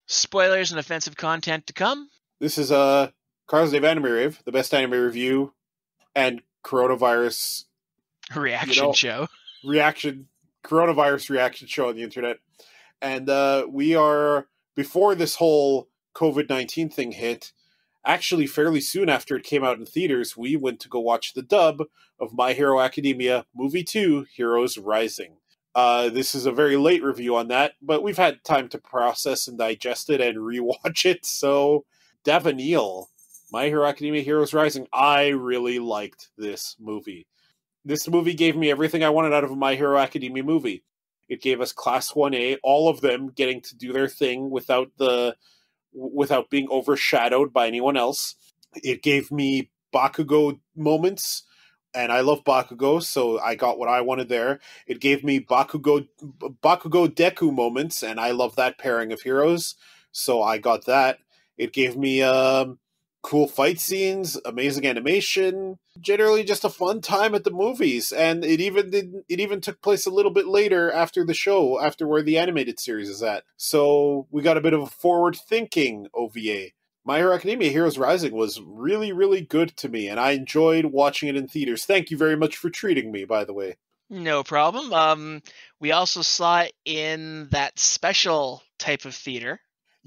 Spoilers and offensive content to come. This is Carl's Dave Anime Rave, the best anime review and coronavirus Reaction show. Coronavirus reaction show on the internet. And we are, before this whole COVID-19 thing hit, actually fairly soon after it came out in theaters, we went to go watch the dub of My Hero Academia Movie 2, Heroes Rising. This is a very late review on that, but we've had time to process and digest it and rewatch it. So, Devonil, My Hero Academia Heroes Rising, I really liked this movie. This movie gave me everything I wanted out of a My Hero Academia movie. It gave us Class 1A, all of them getting to do their thing without being overshadowed by anyone else. It gave me Bakugo moments, and I love Bakugo, so I got what I wanted there. It gave me Bakugo Deku moments, and I love that pairing of heroes, so I got that. It gave me cool fight scenes, amazing animation, generally just a fun time at the movies. And it even took place a little bit later after the show, after where the animated series is at. So we got a bit of a forward-thinking OVA. My Hero Academia Heroes Rising was really, really good to me, and I enjoyed watching it in theaters. Thank you very much for treating me, by the way. No problem. We also saw it in that special type of theater.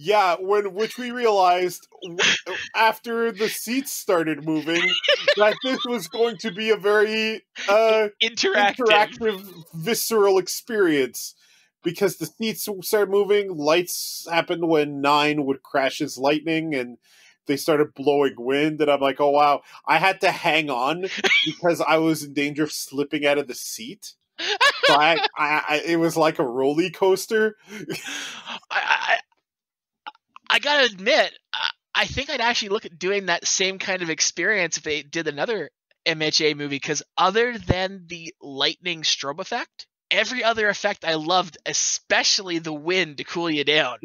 Yeah, which we realized after the seats started moving that this was going to be a very interactive, visceral experience, because the seats started moving, lights happened when 9 would crash his lightning, and they started blowing wind, and I'm like, oh wow. I had to hang on because I was in danger of slipping out of the seat. So it was like a roller coaster. I gotta admit, I think I'd actually look at doing that same kind of experience if they did another MHA movie, because other than the lightning strobe effect, every other effect I loved, especially the wind to cool you down.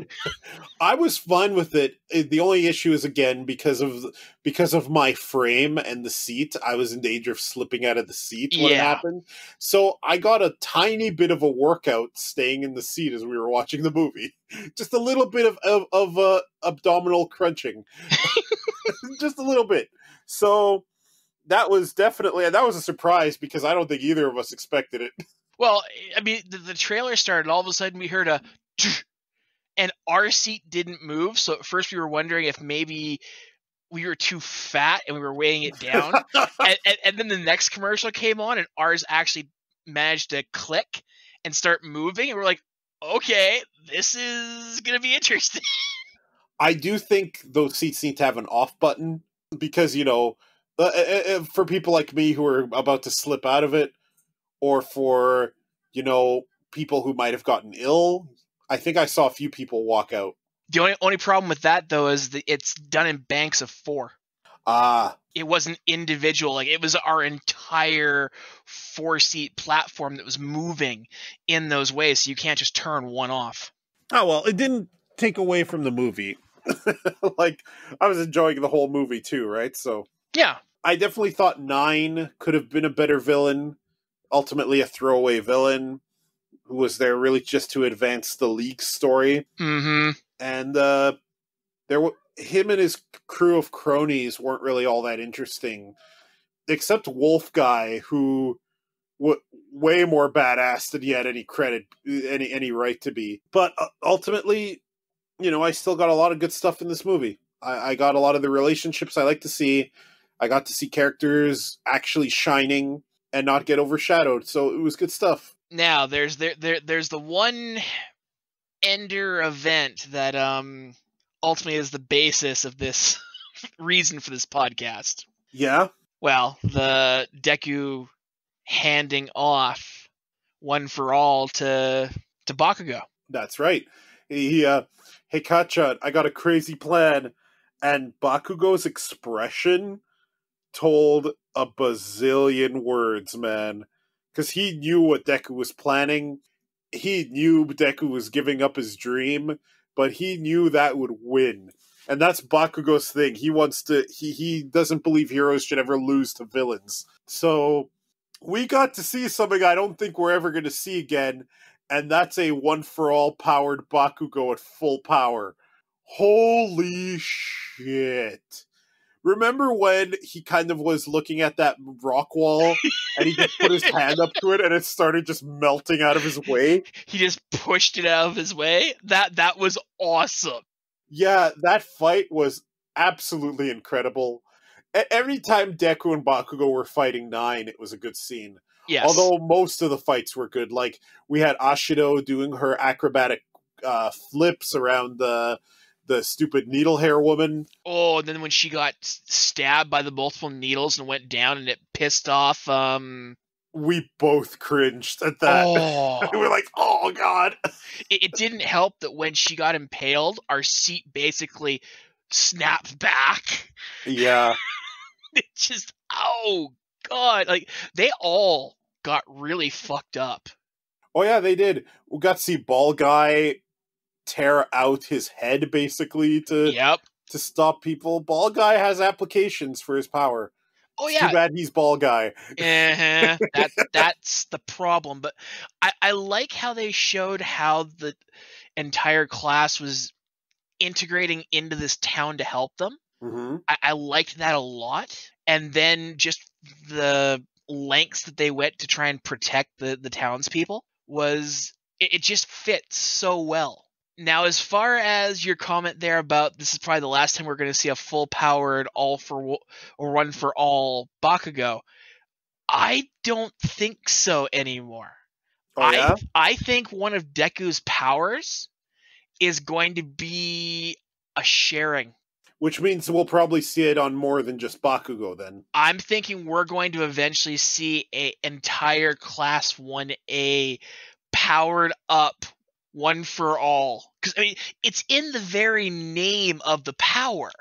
I was fine with it. The only issue is, again, because of my frame and the seat, I was in danger of slipping out of the seat when it happened. So I got a tiny bit of a workout staying in the seat as we were watching the movie. Just a little bit of abdominal crunching. Just a little bit. So that was a surprise, because I don't think either of us expected it. Well, I mean, the trailer started, all of a sudden we heard a and our seat didn't move, so at first we were wondering if maybe we were too fat and we were weighing it down. and then the next commercial came on and ours actually managed to click and start moving, and we're like, okay, this is going to be interesting. I do think those seats need to have an off button, because, for people like me who are about to slip out of it, or for, people who might have gotten ill. I think I saw a few people walk out. The only problem with that, though, is that it's done in banks of 4. It wasn't individual. Like, it was our entire 4-seat platform that was moving in those ways, so you can't just turn one off. Oh, well, it didn't take away from the movie. Like, I was enjoying the whole movie too, right? So yeah. I definitely thought 9 could have been a better villain. Ultimately a throwaway villain who was there really just to advance the League's story. Mm-hmm. And him and his crew of cronies weren't really all that interesting, except Wolf Guy, who way more badass than he had any credit, any right to be. But ultimately, I still got a lot of good stuff in this movie. I got a lot of the relationships I like to see. I got to see characters actually shining and not get overshadowed, so it was good stuff. Now, there's the one ender event that ultimately is the basis of this reason for this podcast. Yeah? Well, the Deku handing off One for All to Bakugo. That's right. He hey Kachan, I got a crazy plan. And Bakugo's expression told a bazillion words, man. Because he knew what Deku was planning. He knew Deku was giving up his dream, but he knew that would win. And that's Bakugo's thing. He doesn't believe heroes should ever lose to villains. So we got to see something I don't think we're ever going to see again, and that's a one-for-all powered Bakugo at full power. Holy shit. Remember when he kind of was looking at that rock wall and he just put his hand up to it and it started just melting out of his way? He just pushed it out of his way. That was awesome. Yeah, that fight was absolutely incredible. Every time Deku and Bakugo were fighting Nine, it was a good scene. Yes. Although most of the fights were good. Like, we had Ashido doing her acrobatic flips around the stupid needle hair woman. Oh, and then when she got stabbed by the multiple needles and went down and it pissed off We both cringed at that. Oh. We were like, oh god. It didn't help that when she got impaled, our seat basically snapped back. Yeah. It just, oh god. Like, they all got really fucked up. Oh yeah, they did. We got to see Ball Guy tear out his head basically to stop people. Ball Guy has applications for his power. Oh it's yeah, too bad he's Ball Guy. That's the problem. But I like how they showed how the entire class was integrating into this town to help them. Mm-hmm. I liked that a lot. And then just the lengths that they went to try and protect the townspeople was it just fits so well. Now, as far as your comment there about this is probably the last time we're going to see a full-powered one for all Bakugo, I don't think so anymore. Oh, yeah? I think one of Deku's powers is going to be a sharing. Which means we'll probably see it on more than just Bakugo then. I'm thinking we're going to eventually see an entire Class 1A powered up one for all. Because, I mean, it's in the very name of the power.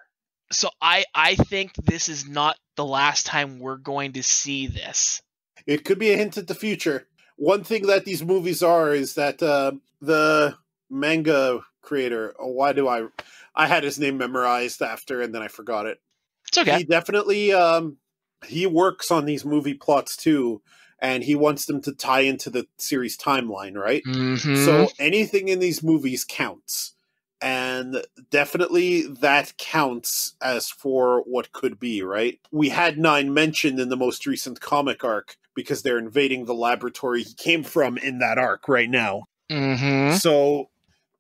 So I think this is not the last time we're going to see this. It could be a hint at the future. One thing that these movies are is that the manga creator, I had his name memorized after and then I forgot it. It's okay. He definitely he works on these movie plots too, and he wants them to tie into the series timeline, right? Mm-hmm. So anything in these movies counts. And definitely that counts as for what could be, right? We had Nine mentioned in the most recent comic arc because they're invading the laboratory he came from in that arc right now. Mm-hmm. So,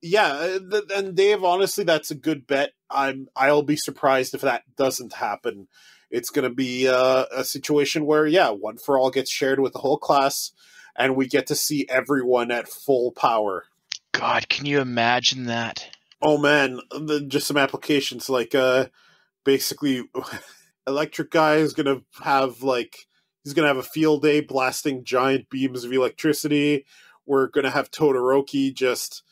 yeah, and Dave, honestly, that's a good bet. I'll be surprised if that doesn't happen. It's going to be a situation where, yeah, One for All gets shared with the whole class, and we get to see everyone at full power. God, can you imagine that? Oh man, just some applications like basically Electric Guy is going to have he's going to have a field day blasting giant beams of electricity. We're going to have Todoroki just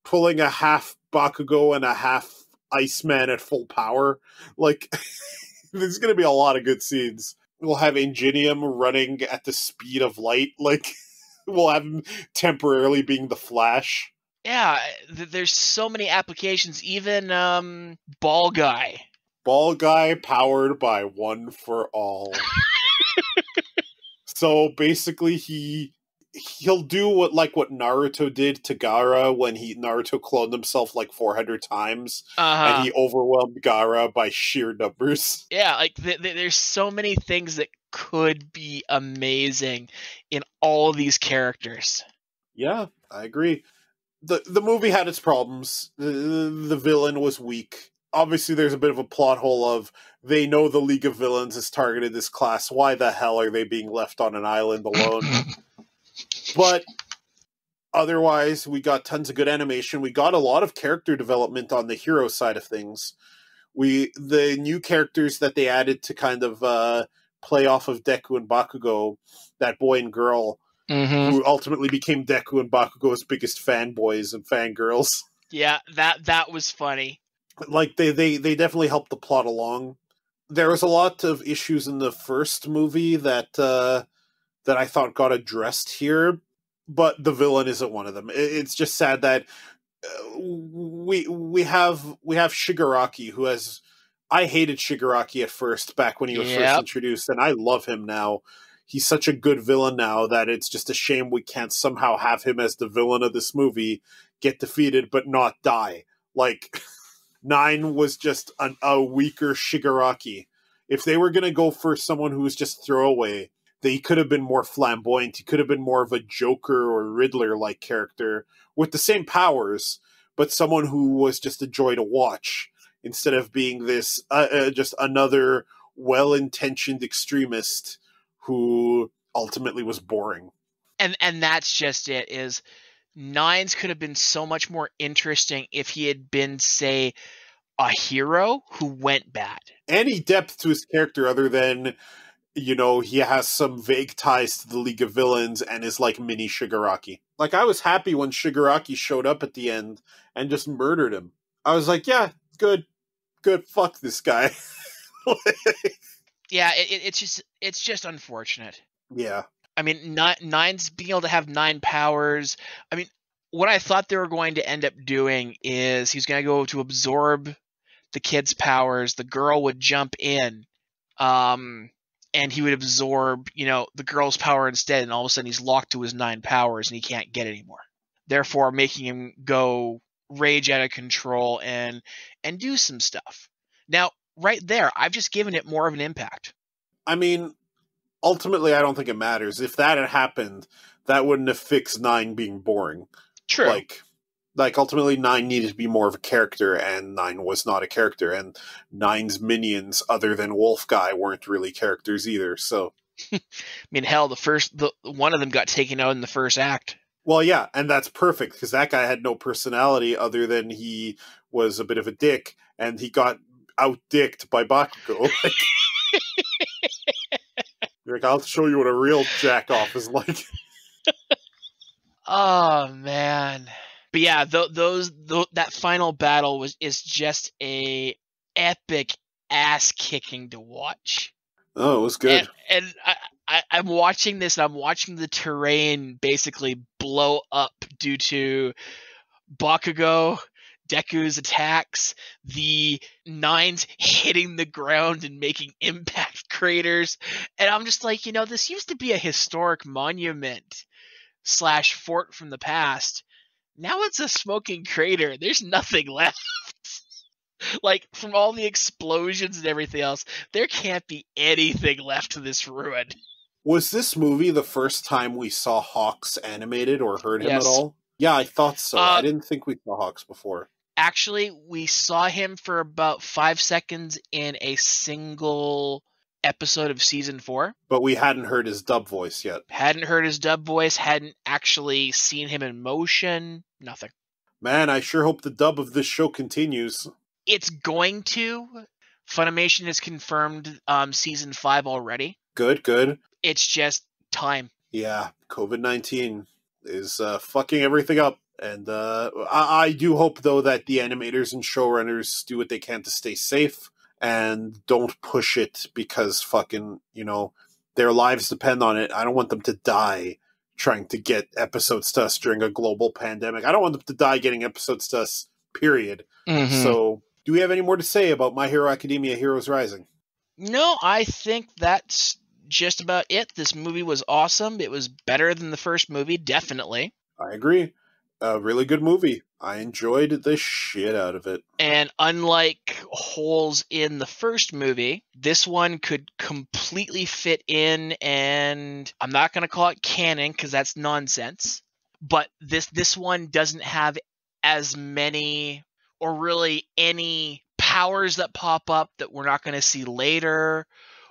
pulling a half Bakugo and a half Iceman at full power. Like, there's going to be a lot of good scenes. We'll have Ingenium running at the speed of light. Like, we'll have him temporarily being the Flash. Yeah, there's so many applications. Even Ball Guy. Ball Guy powered by One for All. So basically, he'll do what Naruto did to Gaara when Naruto cloned himself 400 times, and he overwhelmed Gaara by sheer numbers. Yeah, there's so many things that could be amazing in all of these characters. Yeah, I agree. The movie had its problems. The villain was weak. Obviously, there's a bit of a plot hole of they know the League of Villains has targeted this class. Why the hell are they being left on an island alone? But otherwise, we got tons of good animation. We got a lot of character development on the hero side of things. The new characters that they added to kind of play off of Deku and Bakugo, that boy and girl, who ultimately became Deku and Bakugo's biggest fanboys and fangirls. Yeah, that was funny. They definitely helped the plot along. There was a lot of issues in the first movie that I thought got addressed here, but the villain isn't one of them. It's just sad that we have Shigaraki, who has... I hated Shigaraki at first, back when he was first introduced, and I love him now. He's such a good villain now that it's just a shame we can't somehow have him as the villain of this movie, get defeated but not die. Nine was just a weaker Shigaraki. If they were going to go for someone who was just throwaway, they could have been more flamboyant. He could have been more of a Joker or Riddler-like character with the same powers, but someone who was just a joy to watch instead of being this just another well-intentioned extremist who ultimately was boring. And that's just it, is Nines could have been so much more interesting if he had been, say, a hero who went bad. Any depth to his character other than, you know, he has some vague ties to the League of Villains and is like mini Shigaraki. Like, I was happy when Shigaraki showed up at the end and just murdered him. I was like, yeah, good, fuck this guy. Yeah, it's just unfortunate. Yeah. I mean, Nine's being able to have 9 powers. I mean, what I thought they were going to end up doing is he's going to go to absorb the kid's powers. The girl would jump in, and he would absorb, you know, the girl's power instead. And all of a sudden, he's locked to his 9 powers, and he can't get anymore. Therefore, making him go rage out of control and do some stuff. Now, right there, I've just given it more of an impact. I mean, ultimately, I don't think it matters. If that had happened, that wouldn't have fixed Nine being boring. True. Like ultimately, Nine needed to be more of a character, and Nine was not a character. And Nine's minions, other than Wolf Guy, weren't really characters either. So, I mean, hell, the one of them got taken out in the first act. Well, yeah, and that's perfect, because that guy had no personality other than he was a bit of a dick, and he got out-dicked by Bakugo. Like, I'll show you what a real jack-off is like. Oh, man. But yeah, that final battle is just a epic ass-kicking to watch. Oh, it was good. And I'm watching this, and I'm watching the terrain basically blow up due to Bakugo, Deku's attacks, the Nines hitting the ground and making impact craters. And I'm just like, you know, this used to be a historic monument / fort from the past. Now it's a smoking crater. There's nothing left. Like, from all the explosions and everything else, there can't be anything left to this ruin. Was this movie the first time we saw Hawks animated or heard him at all? Yeah, I thought so. I didn't think we saw Hawks before. Actually, we saw him for about 5 seconds in a single episode of season 4. But we hadn't heard his dub voice yet. Hadn't heard his dub voice, hadn't actually seen him in motion, nothing. Man, I sure hope the dub of this show continues. It's going to. Funimation has confirmed season 5 already. Good. It's just time. Yeah, COVID-19 is fucking everything up. And I do hope, though, that the animators and showrunners do what they can to stay safe and don't push it because fucking, you know, their lives depend on it. I don't want them to die trying to get episodes to us during a global pandemic. I don't want them to die getting episodes to us, period. Mm-hmm. So, do we have any more to say about My Hero Academia Heroes Rising? No, I think that's just about it. This movie was awesome. It was better than the first movie, definitely. I agree. A really good movie. I enjoyed the shit out of it. And unlike holes in the first movie, this one could completely fit in, and I'm not going to call it canon because that's nonsense, but this one doesn't have as many or really any powers that pop up that we're not going to see later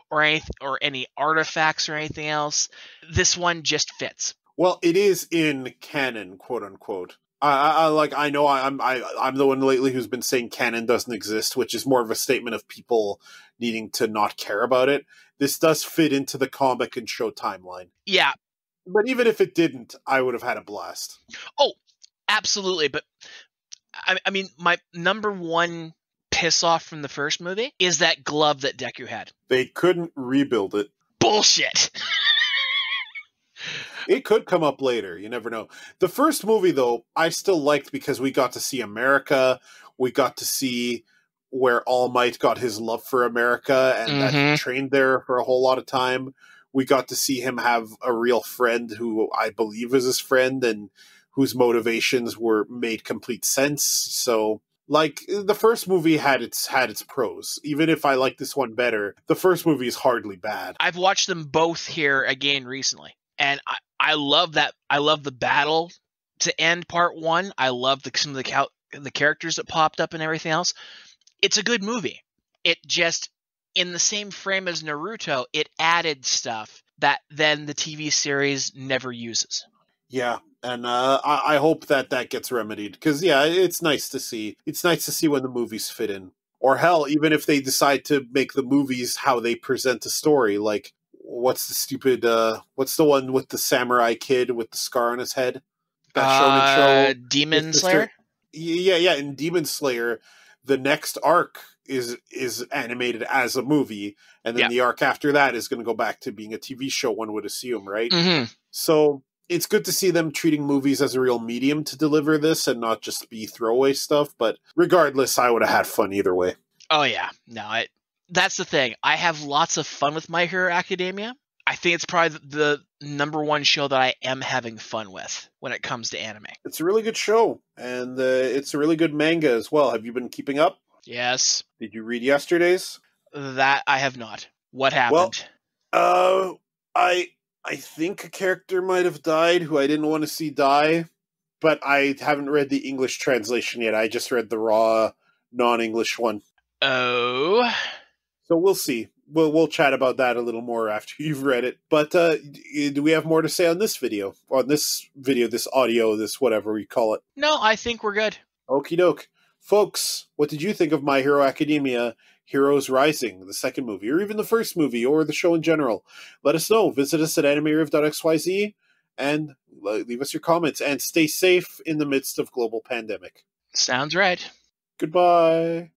or any artifacts or anything else. This one just fits. Well, it is in canon, quote unquote. I know I'm the one lately who's been saying canon doesn't exist, which is more of a statement of people needing to not care about it. This does fit into the comic and show timeline. Yeah. But even if it didn't, I would have had a blast. Oh, absolutely. But I mean, my number one piss off from the first movie is that glove that Deku had. They couldn't rebuild it. Bullshit. It could come up later. You never know. The first movie, though, I still liked because we got to see America. We got to see where All Might got his love for America and that he trained there for a whole lot of time. We got to see him have a real friend who I believe is his friend and whose motivations were made complete sense. So Like, the first movie had its pros. Even if I like this one better, the first movie is hardly bad. I've watched them both here again recently, and I love that. I love the battle to end part one. I love some of the characters that popped up and everything else. It's a good movie. It just, in the same frame as Naruto, it added stuff that then the TV series never uses. Yeah, and I hope that gets remedied, because it's nice to see. It's nice to see when the movies fit in, or hell, even if they decide to make the movies how they present a story. Like, what's the one with the samurai kid with the scar on his head? That shonen show, Demon Slayer. Yeah. In Demon Slayer, the next arc is animated as a movie, and then the arc after that is going to go back to being a TV show. One would assume, right? Mm-hmm. So it's good to see them treating movies as a real medium to deliver this and not just be throwaway stuff. But regardless, I would have had fun either way. Oh, yeah. No, that's the thing. I have lots of fun with My Hero Academia. I think it's probably the number one show that I am having fun with when it comes to anime. It's a really good show, and it's a really good manga as well. Have you been keeping up? Yes. Did you read yesterday's? That I have not. What happened? Well, I think a character might have died who I didn't want to see die, but I haven't read the English translation yet. I just read the raw, non-English one. Oh. So we'll see. We'll chat about that a little more after you've read it. But do we have more to say on this video? On this video, this audio, this whatever we call it? No, I think we're good. Okie doke. Folks, what did you think of My Hero Academia Heroes Rising, the second movie, or even the first movie, or the show in general? Let us know. Visit us at animeriv.xyz and leave us your comments. And stay safe in the midst of global pandemic. Sounds right. Goodbye.